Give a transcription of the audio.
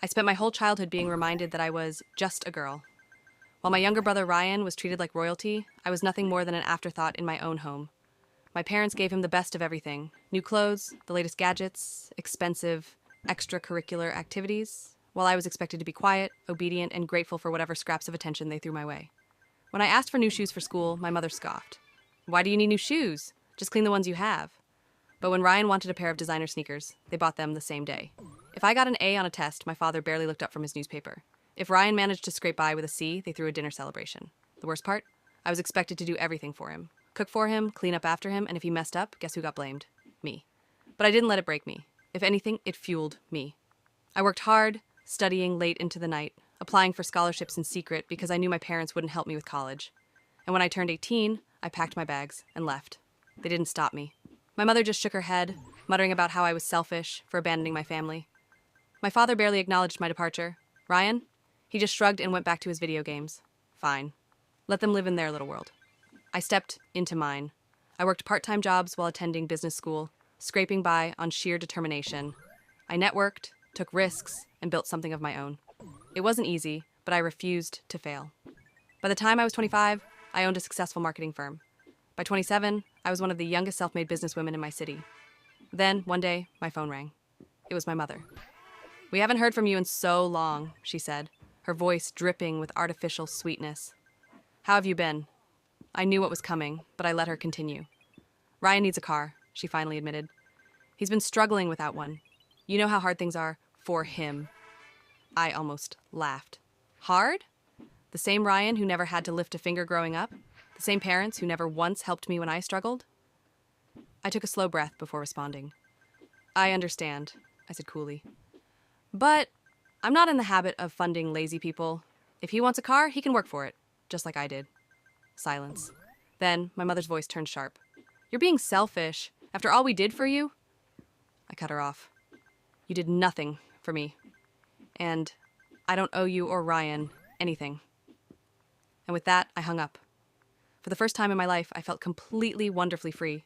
I spent my whole childhood being reminded that I was just a girl. While my younger brother Ryan was treated like royalty, I was nothing more than an afterthought in my own home. My parents gave him the best of everything: new clothes, the latest gadgets, expensive extracurricular activities, while I was expected to be quiet, obedient, and grateful for whatever scraps of attention they threw my way. When I asked for new shoes for school, my mother scoffed. "Why do you need new shoes? Just clean the ones you have." But when Ryan wanted a pair of designer sneakers, they bought them the same day. If I got an A on a test, my father barely looked up from his newspaper. If Ryan managed to scrape by with a C, they threw a dinner celebration. The worst part? I was expected to do everything for him. Cook for him, clean up after him, and if he messed up, guess who got blamed? Me. But I didn't let it break me. If anything, it fueled me. I worked hard, studying late into the night, applying for scholarships in secret because I knew my parents wouldn't help me with college. And when I turned 18, I packed my bags and left. They didn't stop me. My mother just shook her head, muttering about how I was selfish for abandoning my family. My father barely acknowledged my departure. Ryan? He just shrugged and went back to his video games. Fine. Let them live in their little world. I stepped into mine. I worked part-time jobs while attending business school, scraping by on sheer determination. I networked, took risks, and built something of my own. It wasn't easy, but I refused to fail. By the time I was 25, I owned a successful marketing firm. By 27, I was one of the youngest self-made businesswomen in my city. Then, one day, my phone rang. It was my mother. "We haven't heard from you in so long," she said, her voice dripping with artificial sweetness. "How have you been?" I knew what was coming, but I let her continue. "Ryan needs a car," she finally admitted. "He's been struggling without one. You know how hard things are for him." I almost laughed. Hard? The same Ryan who never had to lift a finger growing up? The same parents who never once helped me when I struggled? I took a slow breath before responding. "I understand," I said coolly. "But I'm not in the habit of funding lazy people. If he wants a car, he can work for it, just like I did." Silence. Then my mother's voice turned sharp. "You're being selfish. After all we did for you?" I cut her off. "You did nothing for me. And I don't owe you or Ryan anything." And with that, I hung up. For the first time in my life, I felt completely wonderfully free.